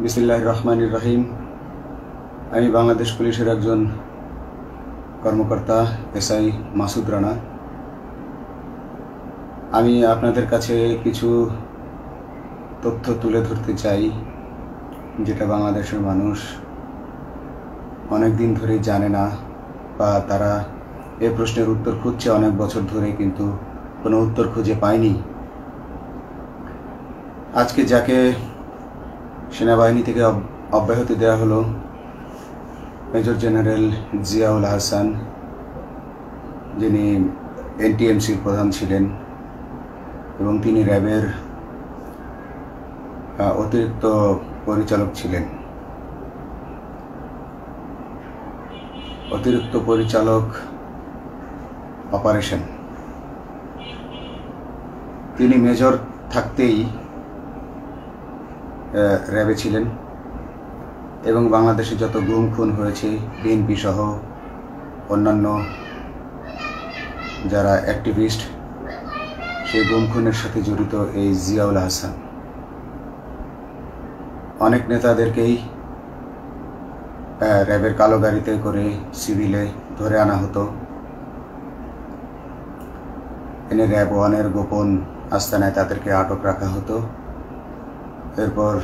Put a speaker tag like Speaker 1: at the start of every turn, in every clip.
Speaker 1: বিসমিল্লাহির রহমানির রহিম। আমি বাংলাদেশ পুলিশের একজন কর্মকর্তা এসআই মাসুদ রানা। আমি আপনাদের কাছে কিছু তথ্য তুলে ধরতে চাই, যেটা বাংলাদেশের মানুষ অনেক দিন ধরে জানে না, বা তারা এই প্রশ্নের উত্তর খুঁজছে অনেক বছর ধরে, কিন্তু কোনো উত্তর খুঁজে পায়নি। আজকে যাকে সেনাবাহিনী থেকে অব্যাহতি দেওয়া হলো, মেজর জেনারেল জিয়াউল হাসান, যিনি এনটিএমসির প্রধান ছিলেন এবং তিনি র্যাবের অতিরিক্ত পরিচালক ছিলেন। অতিরিক্ত পরিচালক অপারেশন। তিনি মেজর থাকতেই র্যাবে ছিলেন এবং বাংলাদেশে যত গুম খুন হয়েছে, বিএনপি সহ অন্যান্য যারা অ্যাক্টিভিস্ট, সেই গুম খুনের সাথে জড়িত এই জিয়াউল হাসান। অনেক নেতাদেরকেই র্যাবের কালো গাড়িতে করে সিভিলে ধরে আনা হতো, এনে র্যাব ওয়ানের গোপন আস্তানায় তাদেরকে আটক রাখা হতো। এরপর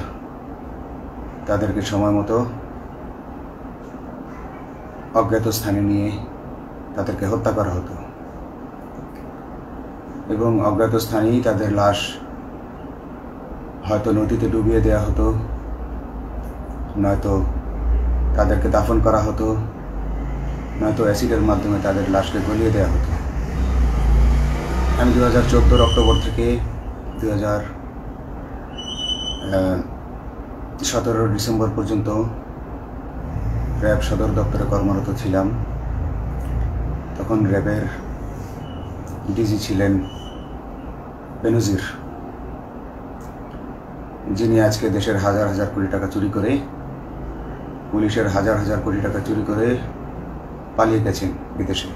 Speaker 1: তাদেরকে সময় মতো অজ্ঞাত স্থানে নিয়ে তাদেরকে হত্যা করা হতো এবং অজ্ঞাত স্থানেই তাদের লাশ হয়তো নদীতে ডুবিয়ে দেওয়া হতো, নয়তো তাদেরকে দাফন করা হতো, নয়তো অ্যাসিডের মাধ্যমে তাদের লাশকে গলিয়ে দেওয়া হতো। আমি 2014 অক্টোবর থেকে 2017 ডিসেম্বর পর্যন্ত র্যাব সদর দপ্তরে কর্মরত ছিলাম। তখন র্যাবের ডিজি ছিলেন বেনজির, যিনি আজকে দেশের হাজার হাজার কোটি টাকা চুরি করে, পুলিশের হাজার হাজার কোটি টাকা চুরি করে পালিয়ে গেছেন বিদেশে।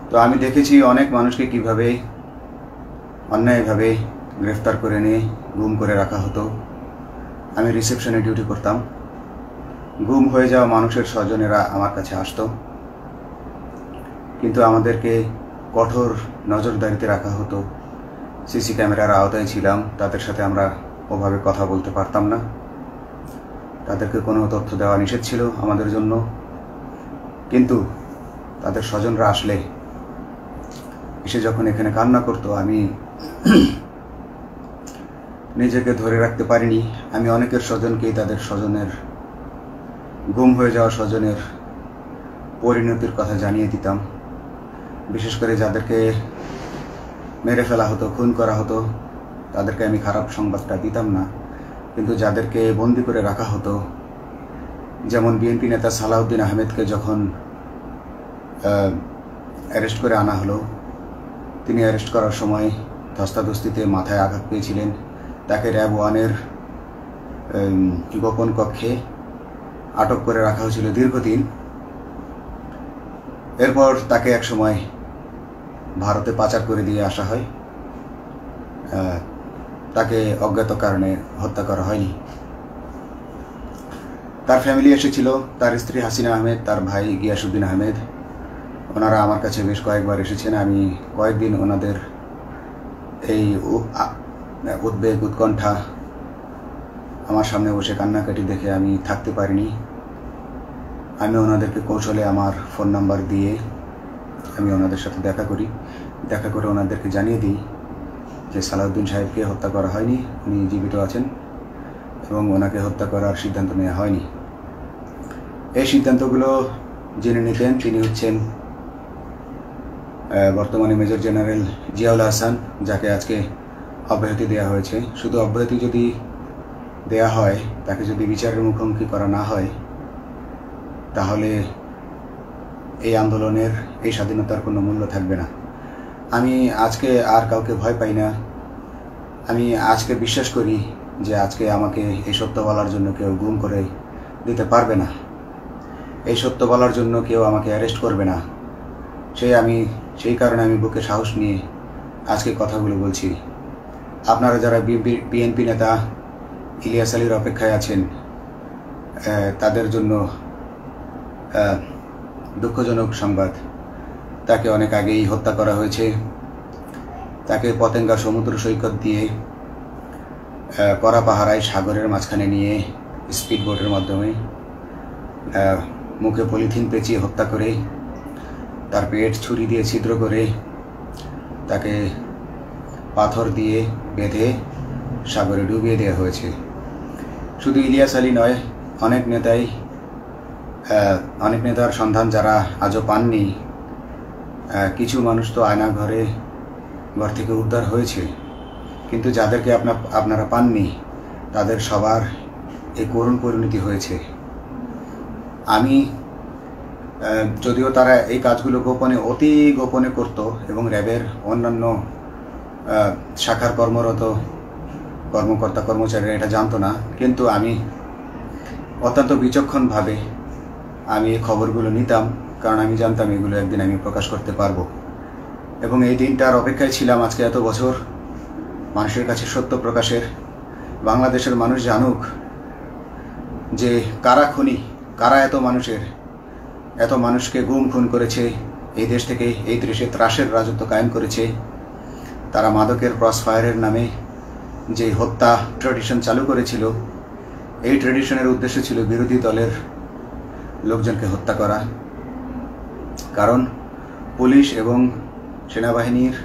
Speaker 1: তো আমি দেখেছি অনেক মানুষকে কিভাবে অন্যায়ভাবে গ্রেফতার করে নিয়ে গুম করে রাখা হতো। আমি রিসেপশনে ডিউটি করতাম। গুম হয়ে যাওয়া মানুষের স্বজনেরা আমার কাছে আসতো, কিন্তু আমাদেরকে কঠোর নজরদারিতে রাখা হতো। সিসি ক্যামেরার আওতায় ছিলাম, তাদের সাথে আমরা ওভাবে কথা বলতে পারতাম না। তাদেরকে কোনো তথ্য দেওয়া নিষেধ ছিল আমাদের জন্য। কিন্তু তাদের স্বজনরা আসলে এসে যখন এখানে কান্না করতো, আমি নিজেকে ধরে রাখতে পারিনি। আমি অনেকের স্বজনকেই তাদের স্বজনের, গুম হয়ে যাওয়া স্বজনের পরিণতির কথা জানিয়ে দিতাম। বিশেষ করে যাদেরকে মেরে ফেলা হতো, খুন করা হতো, তাদেরকে আমি খারাপ সংবাদটা দিতাম না। কিন্তু যাদেরকে বন্দি করে রাখা হতো, যেমন বিএনপি নেতা সালাউদ্দিন আহমেদকে যখন অ্যারেস্ট করে আনা হলো, তিনি অ্যারেস্ট করার সময় ধস্তাধস্তিতে মাথায় আঘাত পেয়েছিলেন। তাকে র্যাব ওয়ানের গোপন কক্ষে আটক করে রাখা হয়েছিল দীর্ঘদিন। এরপর তাকে এক সময় ভারতে পাচার করে দিয়ে আসা হয়। তাকে অজ্ঞাত কারণে হত্যা করা হয়নি। তার ফ্যামিলি এসেছিল, তার স্ত্রী হাসিনা আহমেদ, তার ভাই গিয়াসউদ্দিন আহমেদ। ওনারা আমার কাছে বেশ কয়েকবার এসেছেন। আমি কয়েকদিন ওনাদের এই উদ্বেগ, উৎকণ্ঠা আমার সামনে বসে কান্নাকাটি দেখে আমি থাকতে পারিনি। আমি ওনাদেরকে কৌশলে আমার ফোন নাম্বার দিয়ে আমি ওনাদের সাথে দেখা করে ওনাদেরকে জানিয়ে দিই যে সালাউদ্দিন সাহেবকে হত্যা করা হয়নি, উনি জীবিত আছেন এবং ওনাকে হত্যা করার সিদ্ধান্ত নেওয়া হয়নি। এই সিদ্ধান্তগুলো জেনে নিতেন তিনি হচ্ছেন বর্তমানে মেজর জেনারেল জিয়াউল হাসান, যাকে আজকে অব্যাহতি দেওয়া হয়েছে। শুধু অব্যাহতি যদি দেয়া হয়, তাকে যদি বিচারের মুখোমুখি করা না হয়, তাহলে এই আন্দোলনের, এই স্বাধীনতার কোনো মূল্য থাকবে না। আমি আজকে আর কাউকে ভয় পাই না। আমি আজকে বিশ্বাস করি যে আজকে আমাকে এই সত্য বলার জন্য কেউ গুম করে দিতে পারবে না, এই সত্য বলার জন্য কেউ আমাকে অ্যারেস্ট করবে না। সেই কারণে আমি বুকে সাহস নিয়ে আজকে কথাগুলো বলছি। আপনারা যারা বিএনপি নেতা ইলিয়াস আলীর অপেক্ষায় আছেন, তাদের জন্য দুঃখজনক সংবাদ। তাকে অনেক আগেই হত্যা করা হয়েছে। তাকে পতেঙ্গা সমুদ্র সৈকত দিয়ে কড়া পাহারায় সাগরের মাঝখানে নিয়ে স্পিড বোটের মাধ্যমে মুখে পলিথিন পেঁচিয়ে হত্যা করে, তার পেট ছুরি দিয়ে ছিদ্র করে, তাকে পাথর দিয়ে বেঁধে সাগরে ডুবিয়ে দেওয়া হয়েছে। শুধু ইলিয়াস আলী নয়, অনেক নেতার সন্ধান যারা আজও পাননি। কিছু মানুষ তো ঘর থেকে উদ্ধার হয়েছে, কিন্তু যাদেরকে আপনারা পাননি তাদের সবার এই করুণ পরিণতি হয়েছে। আমি যদিও তারা এই কাজগুলো গোপনে, অতি গোপনে করত এবং র্যাবের অন্যান্য শাখার কর্মরত কর্মকর্তা কর্মচারীরা এটা জানতো না, কিন্তু আমি অত্যন্ত বিচক্ষণভাবে আমি এই খবরগুলো নিতাম, কারণ আমি জানতাম এগুলো একদিন আমি প্রকাশ করতে পারবো। এবং এই দিনটার অপেক্ষায় ছিলাম আজকে এত বছর, মানুষের কাছে সত্য প্রকাশের। বাংলাদেশের মানুষ জানুক যে কারা খুনি, কারা এত মানুষকে গুম খুন করেছে, এই দেশ থেকে এই দেশে ত্রাসের রাজত্ব কায়েম করেছে। তারা মাদকের ক্রস ফায়ারের নামে যে হত্যা ট্র্যাডিশন চালু করেছিল, এই ট্র্যাডিশনের উদ্দেশ্য ছিল বিরোধী দলের লোকজনকে হত্যা করা। কারণ পুলিশ এবং সেনাবাহিনীর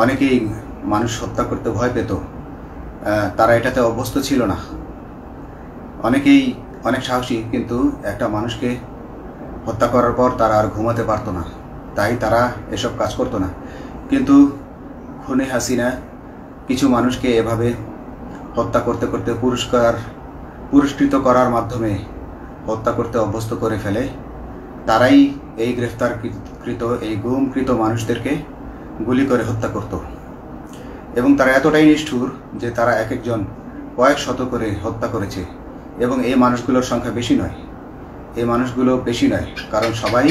Speaker 1: অনেকেই মানুষ হত্যা করতে ভয় পেত, তারা এটাতে অভ্যস্ত ছিল না। অনেকেই অনেক সাহসী, কিন্তু একটা মানুষকে হত্যা করার পর তারা আর ঘুমাতে পারতো না, তাই তারা এসব কাজ করতো না। কিন্তু খুনি হাসিনা কিছু মানুষকে এভাবে হত্যা করতে করতে পুরস্কৃত করার মাধ্যমে হত্যা করতে অভ্যস্ত করে ফেলে। তারাই এই গ্রেফতারকৃত, এই গুমকৃত মানুষদেরকে গুলি করে হত্যা করত। এবং তারা এতটাই নিষ্ঠুর যে তারা এক একজন কয়েক শত করে হত্যা করেছে। এবং এই মানুষগুলোর সংখ্যা বেশি নয়, কারণ সবাই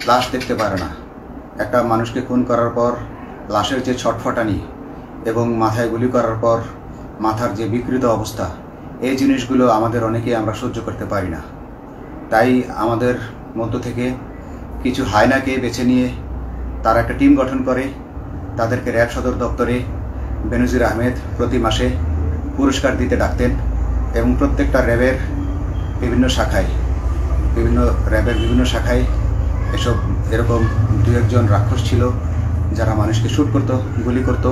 Speaker 1: লাশ দেখতে পারে না। একটা মানুষকে খুন করার পর লাশের যে ছটফটানি এবং মাথায় গুলি করার পর মাথার যে বিকৃত অবস্থা, এই জিনিসগুলো আমাদের অনেকেই আমরা সহ্য করতে পারি না। তাই আমাদের মধ্য থেকে কিছু হায়নাকে বেছে নিয়ে তারা একটা টিম গঠন করে। তাদেরকে র্যাব সদর দপ্তরে বেনজির আহমেদ প্রতি মাসে পুরস্কার দিতে ডাকতেন এবং প্রত্যেকটা র্যাবের বিভিন্ন শাখায় এরকম দু একজন রাক্ষস ছিল যারা মানুষকে শ্যুট করত, গুলি করত,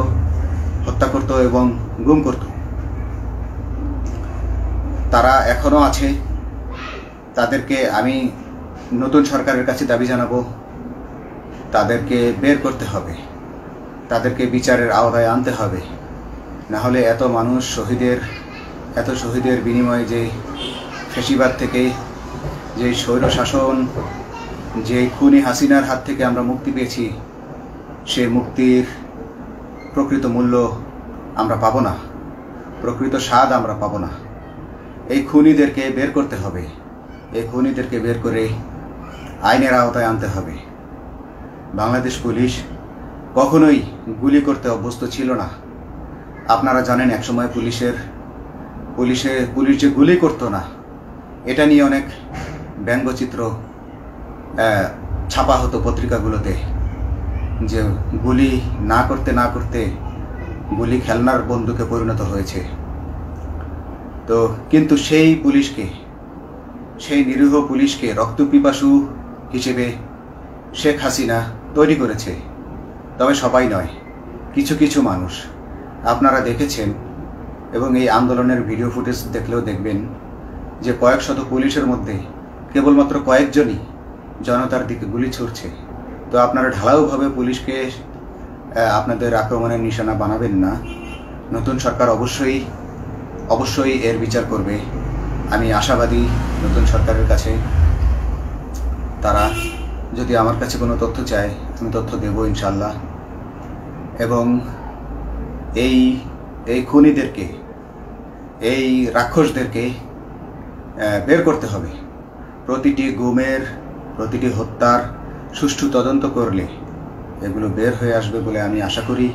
Speaker 1: হত্যা করত এবং গুম করত। তারা এখনও আছে। তাদেরকে আমি নতুন সরকারের কাছে দাবি জানাবো, তাদেরকে বের করতে হবে, তাদেরকে বিচারের আওতায় আনতে হবে। না হলে এত শহীদের বিনিময়ে যে ফ্যাসিবাদ থেকে, যে স্বৈর শাসন, যে খুনি হাসিনার হাত থেকে আমরা মুক্তি পেয়েছি, সে মুক্তির প্রকৃত মূল্য আমরা পাবো না, প্রকৃত স্বাদ আমরা পাবো না। এই খুনিদেরকে বের করতে হবে, এই খুনিদেরকে বের করে আইনের আওতায় আনতে হবে। বাংলাদেশ পুলিশ কখনোই গুলি করতে অভ্যস্ত ছিল না। আপনারা জানেন একসময় পুলিশ যে গুলি করতো না, এটা নিয়ে অনেক ব্যঙ্গচিত্র ছাপা হতো পত্রিকাগুলোতে, যে গুলি না করতে গুলি খেলনার বন্দুকে পরিণত হয়েছে। তো কিন্তু সেই নিরীহ পুলিশকে রক্তপিপাসু হিসেবে শেখ হাসিনা তৈরি করেছে। তবে সবাই নয়, কিছু কিছু মানুষ আপনারা দেখেছেন এবং এই আন্দোলনের ভিডিও ফুটেজ দেখলেও দেখবেন যে কয়েক শত পুলিশের মধ্যে কেবলমাত্র কয়েকজনই জনতার দিকে গুলি ছুড়ছে। তো আপনারা ঢালাওভাবে পুলিশকে আপনাদের আক্রমণের নিশানা বানাবেন না। নতুন সরকার অবশ্যই এর বিচার করবে। আমি আশাবাদী নতুন সরকারের কাছে। তারা যদি আমার কাছে কোনো তথ্য চায়, আমি তথ্য দেব ইনশাল্লাহ। এবং এই খুনিদেরকে, এই রাক্ষসদেরকে বের করতে হবে। প্রতিটি গুমের, প্রতিটি হত্যার সুষ্ঠু তদন্ত করলে এগুলো বের হয়ে আসবে বলে আমি আশা করি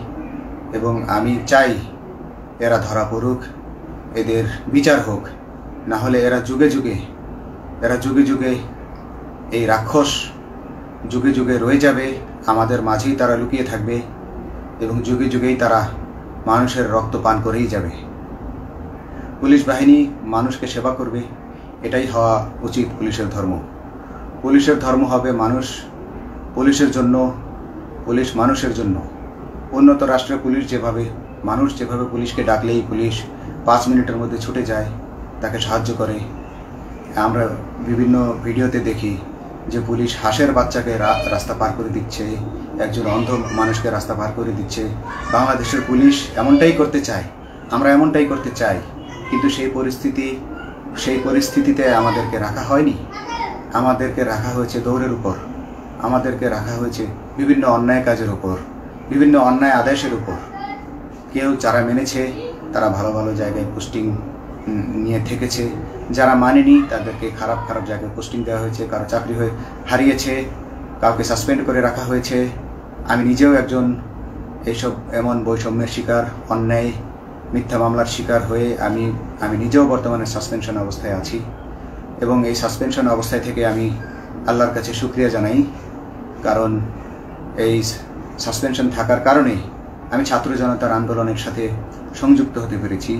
Speaker 1: এবং আমি চাই এরা ধরা পড়ুক এদের বিচার হোক, না হলে এরা যুগে যুগে এই রাক্ষস যুগে যুগে রয়ে যাবে, আমাদের মাঝেই তারা লুকিয়ে থাকবে এবং যুগে যুগেই তারা মানুষের রক্ত পান করেই যাবে। পুলিশ বাহিনী মানুষকে সেবা করবে, এটাই হওয়া উচিত পুলিশের ধর্ম। পুলিশের ধর্ম হবে মানুষ পুলিশের জন্য, পুলিশ মানুষের জন্য। উন্নত রাষ্ট্রের পুলিশ মানুষ যেভাবে পুলিশকে ডাকলেই পুলিশ 5 মিনিটের মধ্যে ছুটে যায়, তাকে সাহায্য করে। আমরা বিভিন্ন ভিডিওতে দেখি যে পুলিশ হাঁসের বাচ্চাকে রাস্তা পার করে দিচ্ছে, একজন অন্ধ মানুষকে রাস্তা পার করে দিচ্ছে। বাংলাদেশের পুলিশ এমনটাই করতে চায়, আমরা এমনটাই করতে চাই, কিন্তু সেই পরিস্থিতিতে আমাদেরকে রাখা হয়নি। আমাদেরকে রাখা হয়েছে দৌড়ের উপর, আমাদেরকে রাখা হয়েছে বিভিন্ন অন্যায় কাজের উপর, বিভিন্ন অন্যায় আদেশের উপর। কেউ যারা মেনেছে তারা ভালো ভালো জায়গায় পোস্টিং নিয়ে থেকেছে, যারা মানেনি তাদেরকে খারাপ খারাপ জায়গায় পোস্টিং দেওয়া হয়েছে, কারো চাকরি হারিয়েছে, কাউকে সাসপেন্ড করে রাখা হয়েছে। আমি নিজেও একজন এমন বৈষম্যের শিকার, অন্যায় মিথ্যা মামলার শিকার হয়ে আমি নিজেও বর্তমানে সাসপেনশন অবস্থায় আছি এবং এই সাসপেনশন অবস্থায় থেকে আমি আল্লাহর কাছে শুকরিয়া জানাই, কারণ এই সাসপেনশন থাকার কারণে আমি ছাত্র জনতার আন্দোলনের সাথে সংযুক্ত হতে পেরেছি।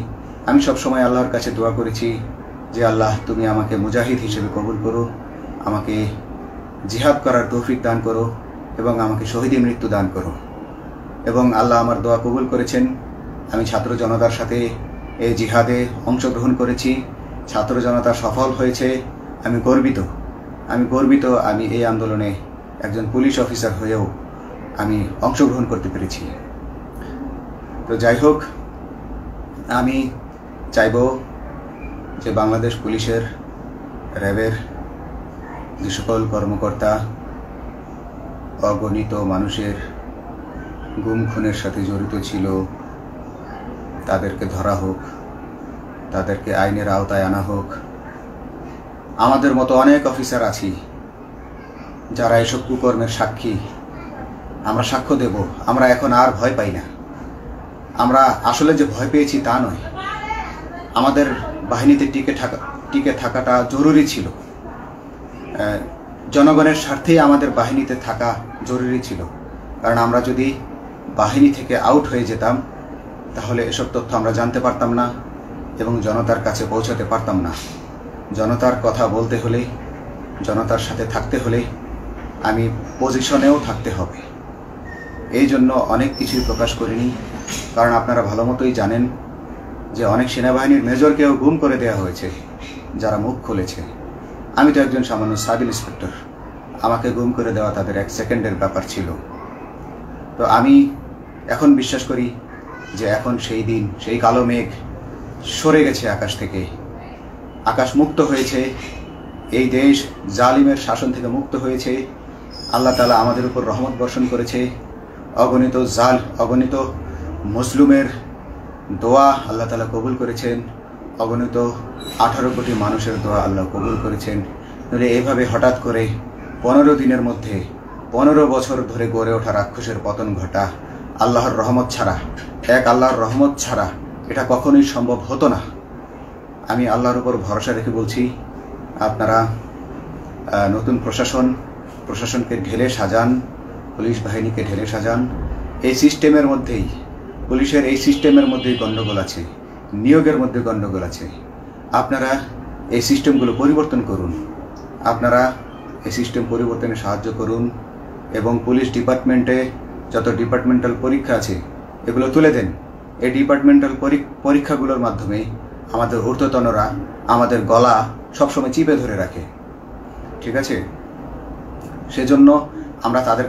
Speaker 1: আমি সবসময় আল্লাহর কাছে দোয়া করেছি যে আল্লাহ তুমি আমাকে মুজাহিদ হিসেবে কবুল করো, আমাকে জিহাদ করার তৌফিক দান করো এবং আমাকে শহীদী মৃত্যু দান করো। এবং আল্লাহ আমার দোয়া কবুল করেছেন। আমি ছাত্র জনতার সাথে এই জিহাদে অংশগ্রহণ করেছি, ছাত্র জনতা সফল হয়েছে, আমি গর্বিত। আমি এই আন্দোলনে একজন পুলিশ অফিসার হয়েও আমি অংশগ্রহণ করতে পেরেছি। তো যাই হোক, আমি চাইব যে বাংলাদেশ পুলিশের, র্যাবের যে সকল কর্মকর্তা অগণিত মানুষের গুম খুনের সাথে জড়িত ছিল তাদেরকে ধরা হোক, তাদেরকে আইনের আওতায় আনা হোক। আমাদের মতো অনেক অফিসার আছি যারা এসব কুকর্মের সাক্ষী, আমরা সাক্ষ্য দেব। আমরা এখন আর ভয় পাই না। আমরা আসলে যে ভয় পেয়েছি তা নয়, আমাদের বাহিনীতে টিকে থাকাটা জরুরি ছিল। জনগণের স্বার্থেই আমাদের বাহিনীতে থাকা জরুরি ছিল, কারণ আমরা যদি বাহিনী থেকে আউট হয়ে যেতাম তাহলে এসব তথ্য আমরা জানতে পারতাম না এবং জনতার কাছে পৌঁছাতে পারতাম না। জনতার কথা বলতে হলে, জনতার সাথে থাকতে হলে আমি পজিশনেও থাকতে হবে। এই জন্য অনেক কিছুই প্রকাশ করিনি, কারণ আপনারা ভালো মতোই জানেন যে অনেক সেনাবাহিনীর মেজরকেও গুম করে দেওয়া হয়েছে যারা মুখ খুলেছে। আমি তো একজন সামান্য সাব ইন্সপেক্টর, আমাকে গুম করে দেওয়া তাদের 1 সেকেন্ডের ব্যাপার ছিল। তো আমি এখন বিশ্বাস করি যে এখন সেই দিন, সেই কালো মেঘ সরে গেছে আকাশ থেকে, আকাশ মুক্ত হয়েছে, এই দেশ জালিমের শাসন থেকে মুক্ত হয়েছে। আল্লাহ তাআলা আমাদের উপর রহমত বর্ষণ করেছে। অগণিত মুসলিমের দোয়া আল্লাহ তাআলা কবুল করেছেন, অগণিত 18 কোটি মানুষের দোয়া আল্লাহ কবুল করেছেন। নইলে এইভাবে হঠাৎ করে 15 দিনের মধ্যে 15 বছর ধরে গড়ে ওঠা রাক্ষসের পতন ঘটা আল্লাহর রহমত ছাড়া, আল্লাহর রহমত ছাড়া এটা কখনোই সম্ভব হতো না। আমি আল্লাহর উপর ভরসা রেখে বলছি, আপনারা নতুন প্রশাসনকে ঢেলে সাজান, পুলিশ বাহিনীকে ঢেলে সাজান। এই সিস্টেমের মধ্যেই, পুলিশের এই সিস্টেমের মধ্যেই গণ্ডগোল আছে, নিয়োগের মধ্যে গণ্ডগোল আছে। আপনারা এই সিস্টেমগুলো পরিবর্তন করুন, আপনারা এই সিস্টেম পরিবর্তনে সাহায্য করুন এবং পুলিশ ডিপার্টমেন্টে যত ডিপার্টমেন্টাল পরীক্ষা আছে এগুলো তুলে দেন। এই ডিপার্টমেন্টাল পরীক্ষাগুলোর মাধ্যমে আমাদের ঊর্ধ্বতনরা আমাদের গলা সবসময় চিপে ধরে রাখে, ঠিক আছে? সেজন্য আমরা তাদের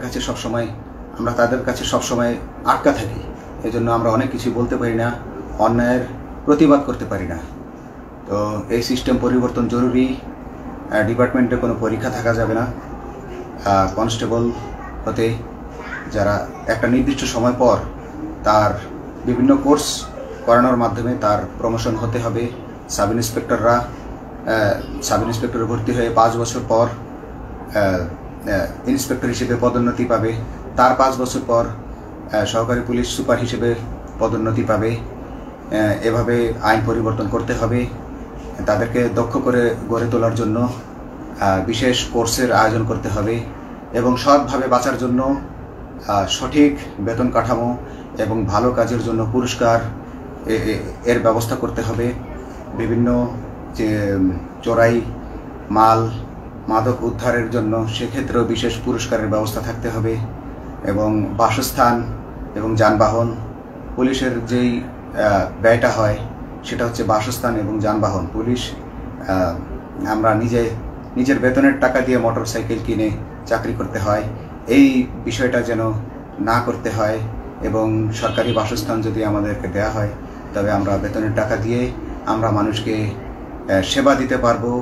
Speaker 1: কাছে সবসময় আটকা থাকি। এজন্য আমরা অনেক কিছু বলতে পারি না, অন্যায়ের প্রতিবাদ করতে পারি না। তো এই সিস্টেম পরিবর্তন জরুরি। ডিপার্টমেন্টে কোনো পরীক্ষা থাকা যাবে না। কনস্টেবল হতে যারা একটা নির্দিষ্ট সময় পর তার বিভিন্ন কোর্স করানোর মাধ্যমে তার প্রমোশন হতে হবে। সাব ইন্সপেক্টরে ভর্তি হয়ে 5 বছর পর ইন্সপেক্টর হিসেবে পদোন্নতি পাবে, তার 5 বছর পর সহকারী পুলিশ সুপার হিসেবে পদোন্নতি পাবে। এভাবে আইন পরিবর্তন করতে হবে। তাদেরকে দক্ষ করে গড়ে তোলার জন্য বিশেষ কোর্সের আয়োজন করতে হবে এবং সৎভাবে বাঁচার জন্য সঠিক বেতন কাঠামো এবং ভালো কাজের জন্য পুরস্কার এর ব্যবস্থা করতে হবে। বিভিন্ন যে চোরাই মাল মাদক উদ্ধারের জন্য সেক্ষেত্রেও বিশেষ পুরস্কারের ব্যবস্থা থাকতে হবে এবং বাসস্থান এবং যানবাহন, পুলিশের যেই ব্যয়টা হয় সেটা হচ্ছে বাসস্থান এবং যানবাহন। পুলিশ আমরা নিজের বেতনের টাকা দিয়ে মোটরসাইকেল কিনে চাকরি করতে হয়, এই বিষয়টা যেন না করতে হয় এবং সরকারি বাসস্থান যদি আমাদেরকে দেয়া হয় তবে আমরা বেতনের টাকা দিয়ে আমরা মানুষকে সেবা দিতে পারবো,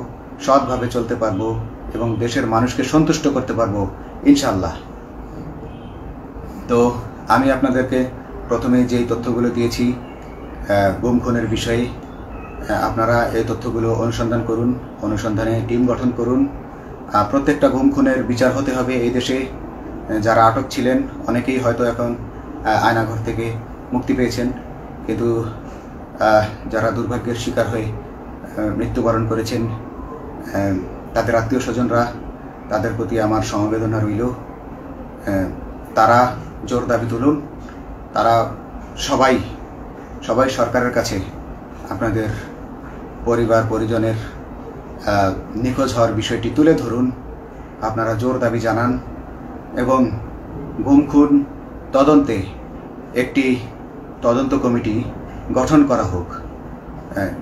Speaker 1: সৎভাবে চলতে পারবো এবং দেশের মানুষকে সন্তুষ্ট করতে পারবো ইনশাআল্লাহ। তো আমি আপনাদেরকে প্রথমে যেই তথ্যগুলো দিয়েছি গুম খুনের বিষয়ে, আপনারা এই তথ্যগুলো অনুসন্ধান করুন, অনুসন্ধানে টিম গঠন করুন। প্রত্যেকটা গুম খুনের বিচার হতে হবে এই দেশে। যারা আটক ছিলেন অনেকেই হয়তো এখন আয়নাঘর থেকে মুক্তি পেয়েছেন, কিন্তু যারা দুর্ভাগ্যের শিকার হয়ে মৃত্যুবরণ করেছেন তাদের আত্মীয় স্বজনরা, তাদের প্রতি আমার সমবেদনা রইল। তারা জোর দাবি তুলুন, তারা সবাই সরকারের কাছে আপনাদের পরিবার পরিজনের নিখোঁজ হওয়ার বিষয়টি তুলে ধরুন, আপনারা জোর দাবি জানান এবং গুম খুন তদন্তে একটি তদন্ত কমিটি গঠন করা হোক,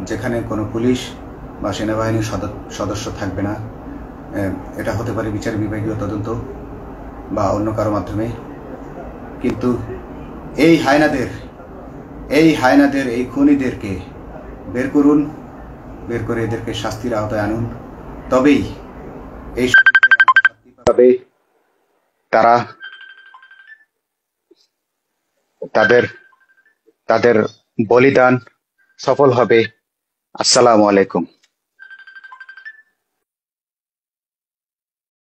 Speaker 1: যেখানে কোনো পুলিশ বা সেনাবাহিনীর সদস্য থাকবে না। এটা হতে পারে বিচার বিভাগীয় তদন্ত বা অন্য কারো মাধ্যমে, কিন্তু এই হায়নাদের এই খুনিদেরকে বের করুন, বের করে এদেরকে শাস্তির আওতায় আনুন, তবেই এই তারা তাদের বলিদান সফল হবে। আসসালামু আলাইকুম।